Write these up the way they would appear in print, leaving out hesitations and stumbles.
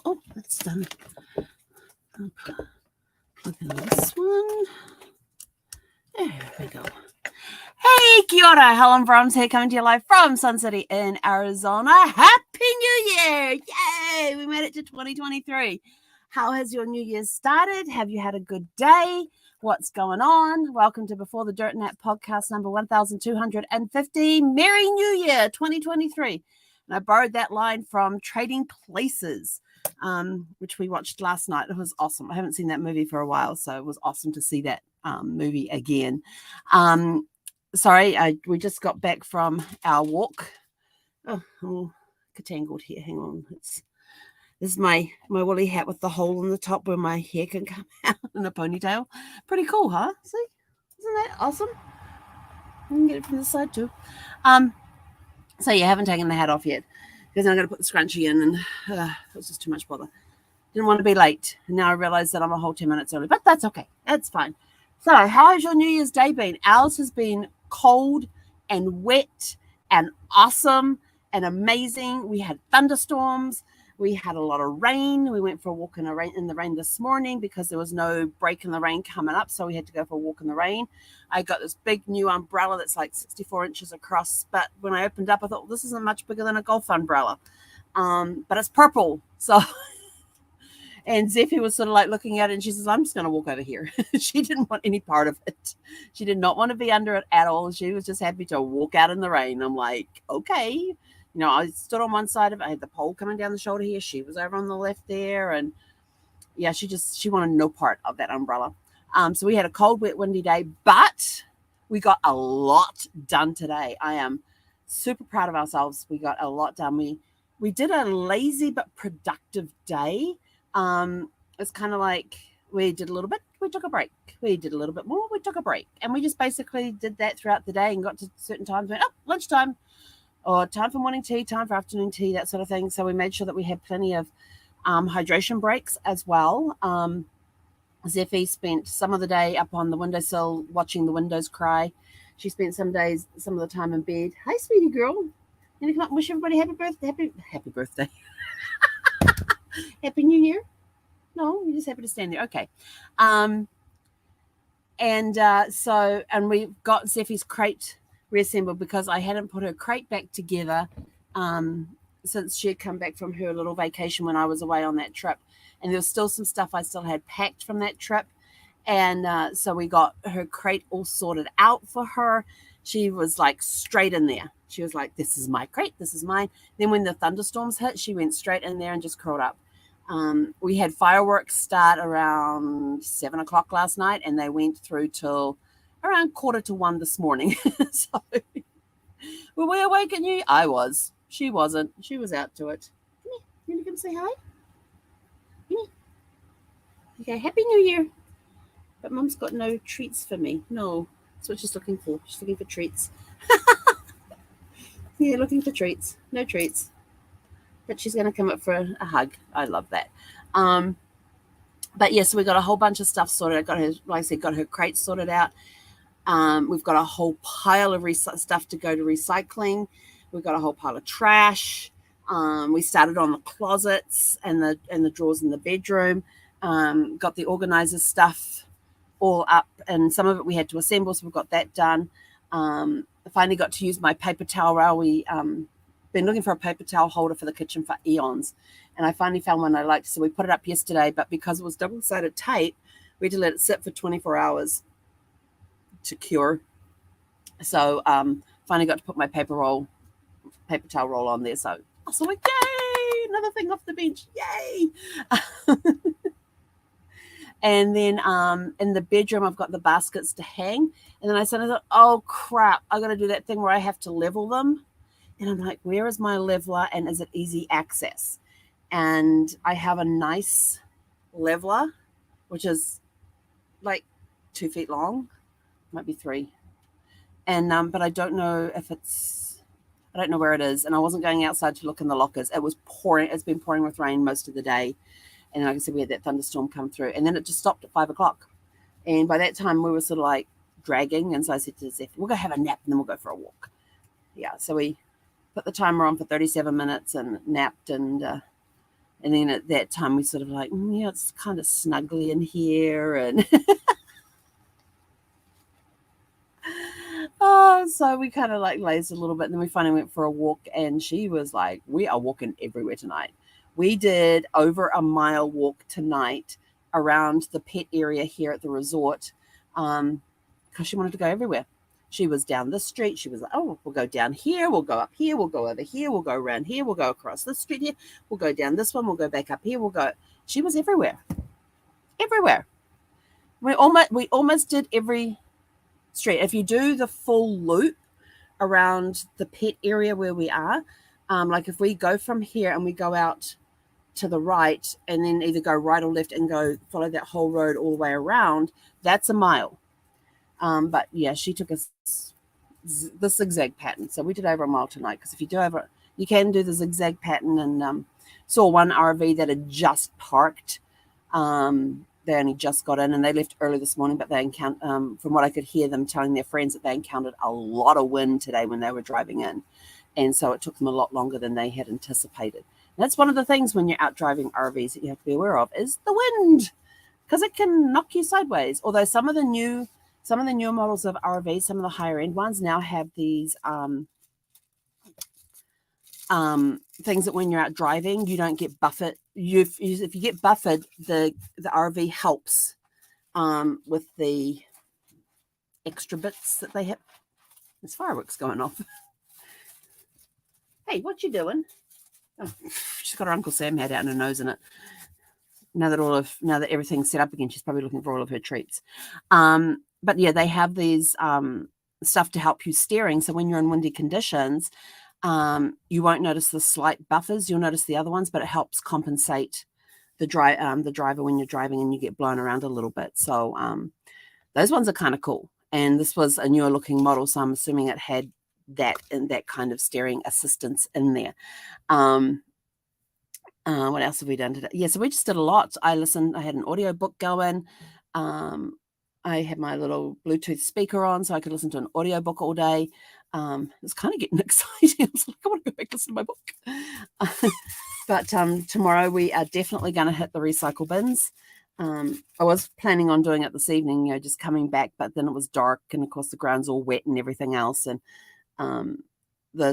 Oh, that's done. Look at this one. There we go. Hey, kia ora. Helen Brahms here, coming to you live from Sun City in Arizona. Happy New Year! Yay! We made it to 2023. How has your New Year started? Have you had a good day? What's going on? Welcome to Before the Dirt Nap podcast number 1250. Merry New Year 2023. And I borrowed that line from Trading Places, which we watched last night. It was awesome. I haven't seen that movie for a while, so it was awesome to see that movie again. We just got back from our walk. Oh, I'm all tangled here. Hang on. This is my woolly hat with the hole in the top where my hair can come out in a ponytail. Pretty cool, huh? See? Isn't that awesome? You can get it from the side too. So yeah, I haven't taken the hat off yet because I'm going to put the scrunchie in, and it was just too much bother. Didn't want to be late. And now I realize that I'm a whole 10 minutes early, but that's okay. That's fine. So how has your New Year's Day been? Ours has been cold and wet and awesome and amazing. We had thunderstorms. We had a lot of rain. We went for a walk in the rain this morning because there was no break in the rain coming up, so we had to go for a walk in the rain. I got this big new umbrella that's like 64 inches across, but when I opened up, I thought, well, this isn't much bigger than a golf umbrella, but it's purple. So, and Zeffie was sort of like looking at it, and she says, I'm just going to walk over here. She didn't want any part of it. She did not want to be under it at all. She was just happy to walk out in the rain. I'm like, okay. You know, I stood on one side of it. I had the pole coming down the shoulder here. She was over on the left there. And yeah, she wanted no part of that umbrella. So we had a cold, wet, windy day, but we got a lot done today. I am super proud of ourselves. We got a lot done. We did a lazy but productive day. It's kind of like we did a little bit, we took a break. We did a little bit more, we took a break. And we just basically did that throughout the day and got to certain times, went, oh, lunchtime, or time for morning tea, time for afternoon tea, that sort of thing. So we made sure that we had plenty of hydration breaks as well. Zeffie spent some of the day up on the windowsill watching the windows cry. She spent some of the time in bed. Hey, sweetie girl. You want to come up and wish everybody happy birthday? Happy birthday. Happy New Year? No, you're just happy to stand there. Okay. And we've got Zeffie's crate reassembled because I hadn't put her crate back together since she had come back from her little vacation when I was away on that trip. And there was still some stuff I still had packed from that trip. And so we got her crate all sorted out for her. She was like straight in there. She was like, this is my crate. This is mine. Then when the thunderstorms hit, she went straight in there and just curled up. We had fireworks start around 7 o'clock last night, and they went through till around 1:45 this morning. So were we awake at you? I was. She wasn't. She was out to it. Come here. You want to come say hi? Come here. Okay, Happy New Year. But Mum's got no treats for me. No, that's what she's looking for. She's looking for treats. Yeah, looking for treats. No treats. But she's going to come up for a hug. I love that. But yes, so we got a whole bunch of stuff sorted. I got her, like I said, got her crate sorted out. We've got a whole pile of stuff to go to recycling. We've got a whole pile of trash. We started on the closets and the drawers in the bedroom. Got the organizer stuff all up, and some of it we had to assemble, so we've got that done. I finally got to use my paper towel rail. We been looking for a paper towel holder for the kitchen for eons, and I finally found one I liked, so we put it up yesterday, but because it was double-sided tape, we had to let it sit for 24 hours to cure. So finally got to put my paper towel roll on there. So awesome, like, yay, another thing off the bench, yay. And then in the bedroom, I've got the baskets to hang. And then I thought, oh crap, I got to do that thing where I have to level them. And I'm like, where is my leveler and is it easy access? And I have a nice leveler, which is like 2 feet long, might be 3. And but I don't know I don't know where it is. And I wasn't going outside to look in the lockers. It was pouring. It's been pouring with rain most of the day. And like I said, we had that thunderstorm come through. And then it just stopped at 5 o'clock. And by that time, we were sort of like dragging. And so I said to Zeph, we'll go have a nap and then we'll go for a walk. Yeah, so we put the timer on for 37 minutes and napped. And then at that time, we sort of like, yeah, it's kind of snuggly in here. And so we kind of like lazed a little bit. And then we finally went for a walk. And she was like, we are walking everywhere tonight. We did over a mile walk tonight around the pet area here at the resort because she wanted to go everywhere. She was down the street. She was like, oh, we'll go down here. We'll go up here. We'll go over here. We'll go around here. We'll go across the street here. We'll go down this one. We'll go back up here. We'll go. She was everywhere. Everywhere. We almost did every street. If you do the full loop around the pet area where we are, like if we go from here and we go out to the right and then either go right or left and go follow that whole road all the way around, that's a mile. But yeah, she took us the zigzag pattern. So we did over a mile tonight because if you do over, you can do the zigzag pattern. And saw one RV that had just parked. They only just got in and they left early this morning, but they encountered, from what I could hear them telling their friends, that they encountered a lot of wind today when they were driving in. And so it took them a lot longer than they had anticipated. And that's one of the things when you're out driving RVs that you have to be aware of is the wind, because it can knock you sideways. Although some of the newer models of RVs, some of the higher end ones now have these things that when you're out driving, you don't get buffered. If you get buffered, the RV helps with the extra bits that they have. There's fireworks going off. Hey, what you doing? Oh, she's got her Uncle Sam hat out and her nose in it. Now that everything's set up again, she's probably looking for all of her treats. But yeah, they have these stuff to help you steering. So when you're in windy conditions, you won't notice the slight buffers. You'll notice the other ones, but it helps compensate the driver when you're driving and you get blown around a little bit. So those ones are kind of cool. And this was a newer looking model, so I'm assuming it had that and that kind of steering assistance in there. What else have we done today? Yeah, so we just did a lot. I had an audio book going. I had my little Bluetooth speaker on so I could listen to an audio book all day. It's kind of getting exciting. I was like, I want to go back and listen to my book. But tomorrow we are definitely going to hit the recycle bins. I was planning on doing it this evening, just coming back, but then it was dark and of course the ground's all wet and everything else. And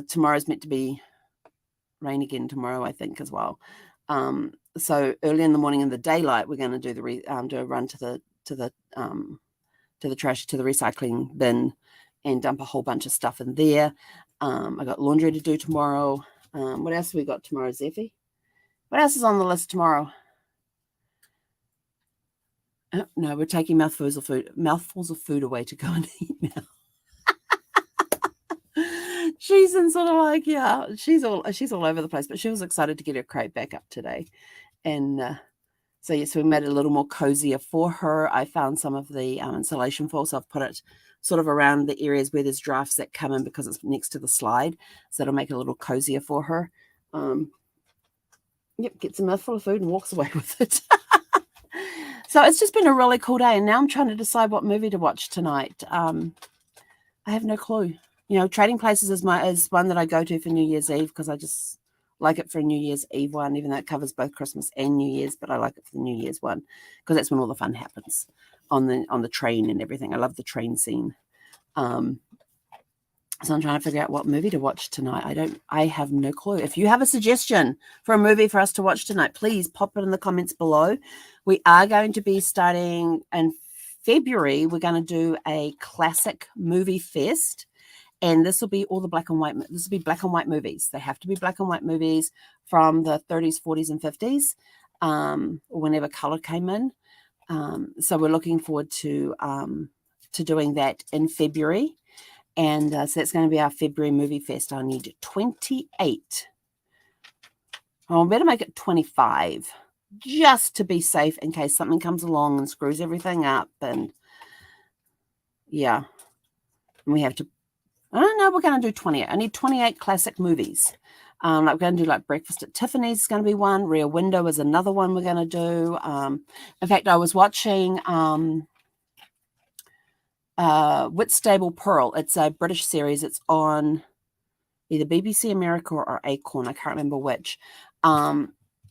tomorrow's meant to be rain again tomorrow, I think, as well. So early in the morning in the daylight, we're going to do do a run to the recycling bin and dump a whole bunch of stuff in there. I got laundry to do tomorrow. What else have we got tomorrow, Zeffie? What else is on the list tomorrow? Oh, no, we're taking mouthfuls of food away to go and eat now. She's in sort of like, yeah, she's all over the place, but she was excited to get her crate back up today. And so yes, we made it a little more cozier for her. I found some of the insulation foil, so I've put it sort of around the areas where there's drafts that come in because it's next to the slide. So it'll make it a little cozier for her. Yep, gets a mouthful of food and walks away with it. So it's just been a really cool day. And now I'm trying to decide what movie to watch tonight. I have no clue. Trading Places is one that I go to for New Year's Eve because I just like it for a New Year's Eve one, even though it covers both Christmas and New Year's. But I like it for the New Year's one because that's when all the fun happens on the train and everything. I love the train scene. So I'm trying to figure out what movie to watch tonight. I have no clue. If you have a suggestion for a movie for us to watch tonight, please pop it in the comments below. We are going to be starting in February. We're going to do a classic movie fest. And this will be all the black and white. This will be black and white movies. They have to be black and white movies from the 30s, 40s, and 50s, or whenever color came in. So we're looking forward to doing that in February. And so that's going to be our February movie fest. I need 28. I better make it 25, just to be safe in case something comes along and screws everything up. And yeah, and we have to. I don't know, we're going to do 28. I need 28 classic movies. We're going to do like Breakfast at Tiffany's is going to be one. Rear Window is another one we're going to do. In fact, I was watching Whitstable Pearl. It's a British series. It's on either BBC America or Acorn. I can't remember which. And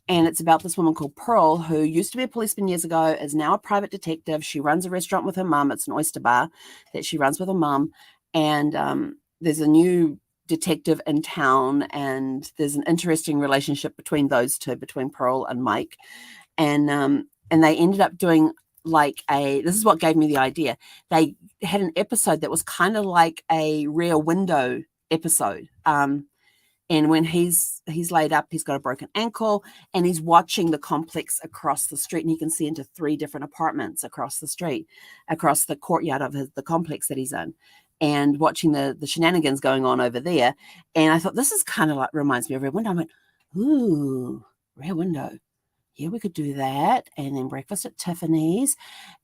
it's about this woman called Pearl, who used to be a policeman years ago, is now a private detective. She runs a restaurant with her mum. It's an oyster bar that she runs with her mum. And there's a new detective in town, and there's an interesting relationship between those two, between Pearl and Mike. And they ended up doing this is what gave me the idea. They had an episode that was kind of like a Rear Window episode. And when he's laid up, he's got a broken ankle, and he's watching the complex across the street, and he can see into 3 different apartments across the street, across the courtyard of the complex that he's in, and watching the shenanigans going on over there. And I thought, this is kind of like, reminds me of Rear Window. I went, ooh, Rear Window. Yeah, we could do that. And then Breakfast at Tiffany's.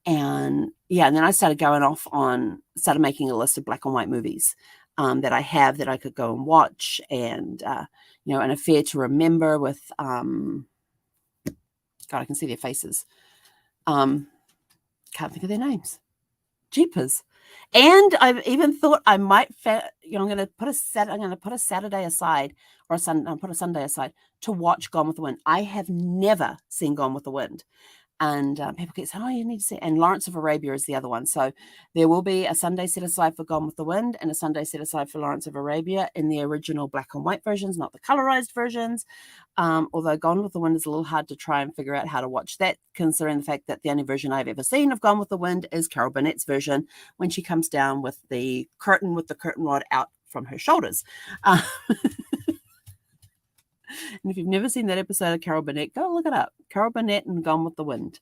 And yeah, and then I started started making a list of black and white movies that I have that I could go and watch. And, An Affair to Remember with, God, I can see their faces. Can't think of their names. Jeepers. And I've even thought I might, I'm going to put a Saturday aside, or put a Sunday aside to watch Gone with the Wind. I have never seen Gone with the Wind. And people keep saying, oh, you need to see it. And Lawrence of Arabia is the other one. So there will be a Sunday set aside for Gone with the Wind and a Sunday set aside for Lawrence of Arabia in the original black and white versions, not the colorized versions. Although Gone with the Wind is a little hard to try and figure out how to watch that, considering the fact that the only version I've ever seen of Gone with the Wind is Carol Burnett's version, when she comes down with the curtain rod out from her shoulders. And if you've never seen that episode of Carol Burnett, go look it up. Carol Burnett and Gone with the Wind.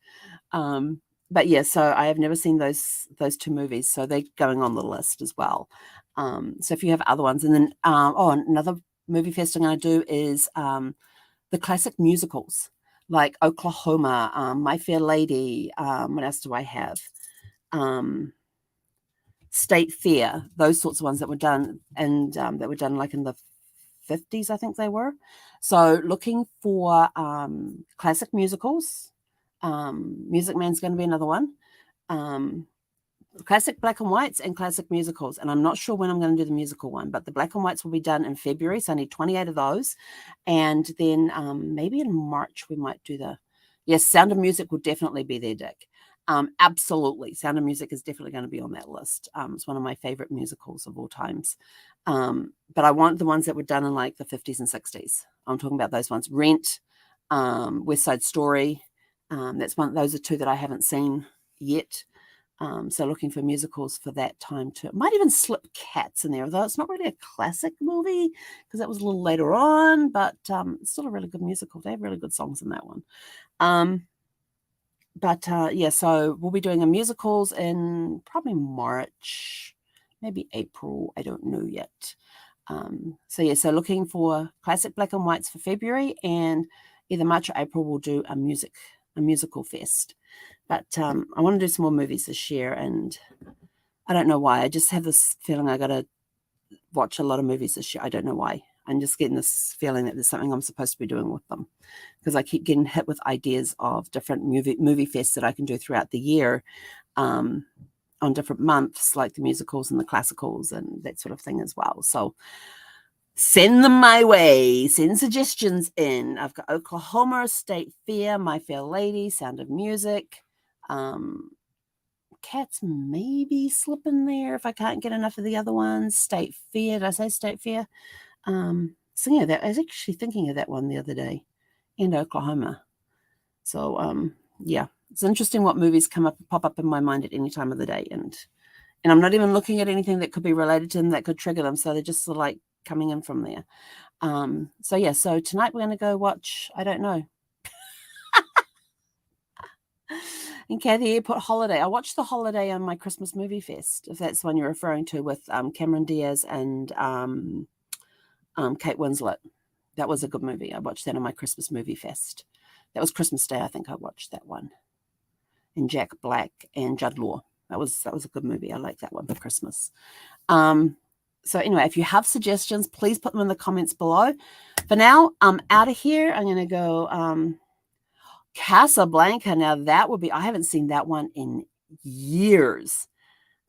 But yeah, so I have never seen those 2 movies, so they're going on the list as well. So if you have other ones, and then another movie fest I'm going to do is the classic musicals like Oklahoma, My Fair Lady. What else do I have? State Fair, those sorts of ones that were done, and that were done like in the 50s, I think they were. So looking for classic musicals. Music Man's going to be another one. Classic black and whites and classic musicals. And I'm not sure when I'm going to do the musical one, but the black and whites will be done in February. So I need 28 of those. And then maybe in March we might do Sound of Music will definitely be there, Dick. Absolutely. Sound of Music is definitely going to be on that list. It's one of my favorite musicals of all times. But I want the ones that were done in like the 50s and 60s. I'm talking about those ones. Rent, West Side Story. Those are 2 that I haven't seen yet. So looking for musicals for that time too. Might even slip Cats in there, although it's not really a classic movie because that was a little later on, but it's still a really good musical. They have really good songs in that one. So we'll be doing a musicals in probably March, maybe April. I don't know yet. So looking for classic black and whites for February, and either March or April we'll do a musical fest. But I want to do some more movies this year, and I don't know why. I just have this feeling I got to watch a lot of movies this year. I don't know why. I'm just getting this feeling that there's something I'm supposed to be doing with them, because I keep getting hit with ideas of different movie fests that I can do throughout the year on different months, like the musicals and the classicals and that sort of thing as well. So send them my way. Send suggestions in. I've got Oklahoma, State Fair, My Fair Lady, Sound of Music. Cats maybe slip in there if I can't get enough of the other ones. State Fair. Did I say State Fair? So yeah, I was actually thinking of that one the other day, in Oklahoma. So yeah, it's interesting what movies pop up in my mind at any time of the day, and I'm not even looking at anything that could be related to them that could trigger them. So they're just sort of like coming in from there. So tonight we're going to go watch, I don't know, in Kathy Airport, Holiday. I watched The Holiday on my Christmas movie fest, if that's the one you're referring to, with Cameron Diaz and Kate Winslet. That was a good movie. I watched that on my Christmas movie fest. That was Christmas Day, I think I watched that one. And Jack Black and Judd Law. That was a good movie. I like that one for Christmas. So anyway, if you have suggestions, please put them in the comments below. For now, I'm out of here. I'm going to go Casablanca. Now that would be, I haven't seen that one in years.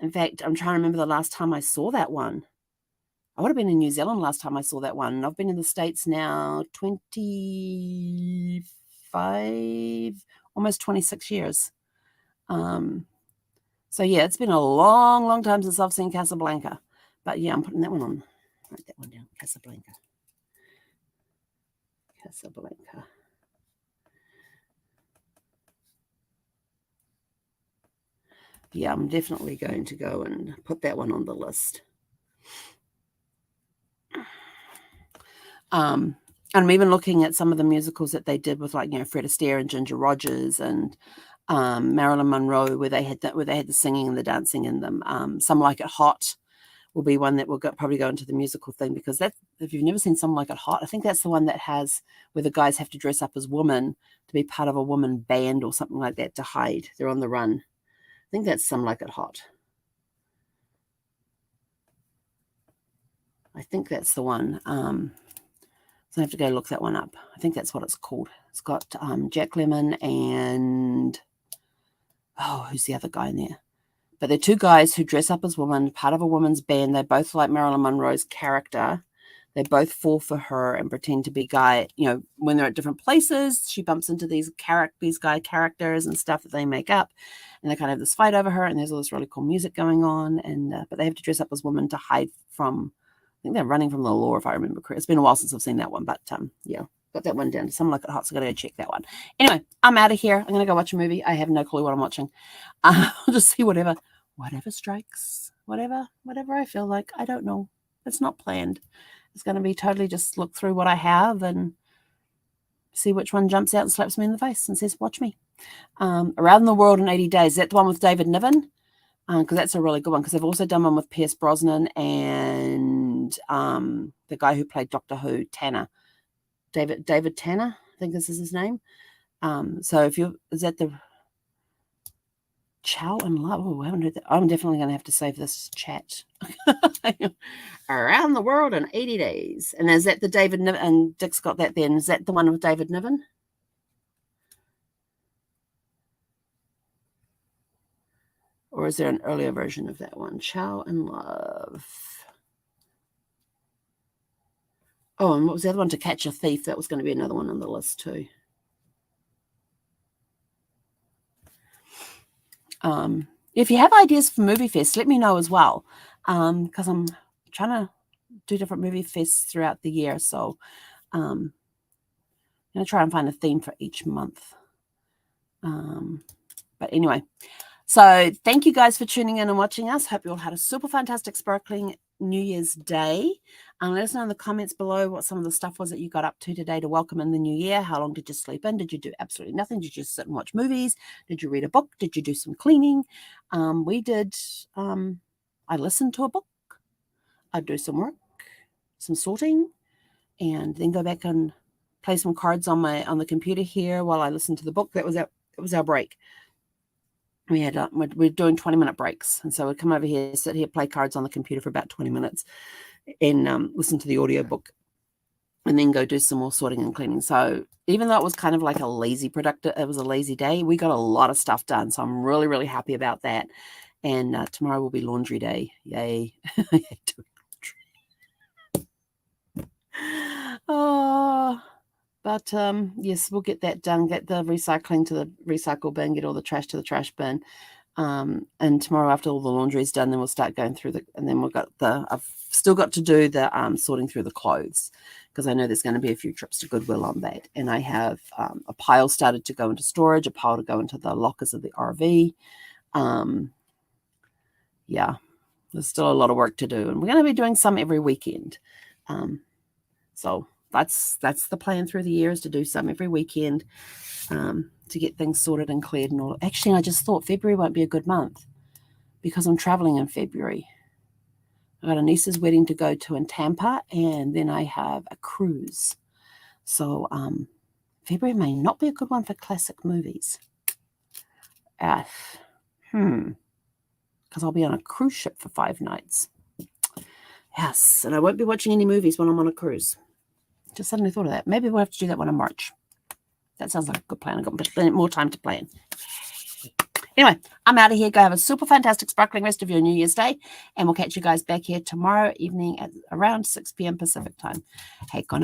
In fact, I'm trying to remember the last time I saw that one. I would have been in New Zealand last time I saw that one. I've been in the States now 25, almost 26 years. So yeah, it's been a long, long time since I've seen Casablanca. But yeah, I'm putting that one on. Write that one down. Casablanca. Casablanca. Yeah, I'm definitely going to go and put that one on the list. And I'm even looking at some of the musicals that they did with, like, you know, Fred Astaire and Ginger Rogers and Marilyn Monroe, where they had the singing and the dancing in them. Some Like It Hot will be one that will probably go into the musical thing, because that, if you've never seen Some Like It Hot, I think that's the one that has where the guys have to dress up as women to be part of a woman band or something like that to hide. They're on the run. I think that's Some Like It Hot. I think that's the one. So I have to go look that one up. I think that's what it's called. It's got Jack Lemmon and, oh, who's the other guy in there? But they're two guys who dress up as women, part of a woman's band. They both like Marilyn Monroe's character. They both fall for her and pretend to be guy. You know, when they're at different places, she bumps into these guy characters and stuff that they make up. And they kind of have this fight over her, and there's all this really cool music going on. And but they have to dress up as women to hide from, I think they're running from the law, if I remember correctly. It's been a while since I've seen that one, but yeah, got that one down. Some Like It Hot, so I got to go check that one. Anyway, I'm out of here. I'm going to go watch a movie. I have no clue what I'm watching. I'll just see whatever strikes, whatever I feel like. I don't know. It's not planned. It's going to be totally just look through what I have and see which one jumps out and slaps me in the face and says, watch me. Around the World in 80 Days. Is that the one with David Niven? Because that's a really good one, because they've also done one with Pierce Brosnan and the guy who played Doctor Who, Tanner. David Tanner, I think this is his name. So is that the Chow and Love? Oh, I haven't heard that. I'm definitely going to have to save this chat. Around the World in 80 Days. And is that the David Niven? And Dick's got that then. Is that the one with David Niven? Or is there an earlier version of that one? Chow and Love. Oh, and what was the other one? To Catch a Thief. That was going to be another one on the list too. If you have ideas for Movie Fest, let me know as well, because I'm trying to do different movie fests throughout the year. So I'm going to try and find a theme for each month. But anyway, so thank you guys for tuning in and watching us. Hope you all had a super fantastic, sparkling New Year's Day. Let us know in the comments below what some of the stuff was that you got up to today to welcome in the new year. How long did you sleep in? Did you do absolutely nothing? Did you just sit and watch movies? Did you read a book? Did you do some cleaning? We did. I listened to a book. I'd do some work, some sorting, and then go back and play some cards on the computer here while I listened to the book. That was our break. We're doing 20-minute breaks, and so we'd come over here, sit here, play cards on the computer for about 20 minutes, and listen to the audiobook, and then go do some more sorting and cleaning. So even though it was kind of like a lazy day, we got a lot of stuff done. So I'm really, really happy about that. And tomorrow will be laundry day. Yay. Oh, but yes, we'll get that done, get the recycling to the recycle bin, get all the trash to the trash bin. And tomorrow, after all the laundry is done, then we'll start going through and then I've still got to do the sorting through the clothes, because I know there's going to be a few trips to Goodwill on that. And I have a pile started to go into storage, a pile to go into the lockers of the RV. Yeah, there's still a lot of work to do, and we're going to be doing some every weekend. So that's the plan through the year, is to do some every weekend, to get things sorted and cleared and all. Actually, I just thought February won't be a good month because I'm traveling in February. I got a niece's wedding to go to in Tampa, and then I have a cruise. So February may not be a good one for classic movies. Because I'll be on a cruise ship for 5 nights. Yes, and I won't be watching any movies when I'm on a cruise. Just suddenly thought of that. Maybe we'll have to do that one in March. That sounds like a good plan. I've got more time to plan. Anyway, I'm out of here. Go have a super fantastic, sparkling rest of your New Year's Day. And we'll catch you guys back here tomorrow evening at around 6 p.m. Pacific time. Hey,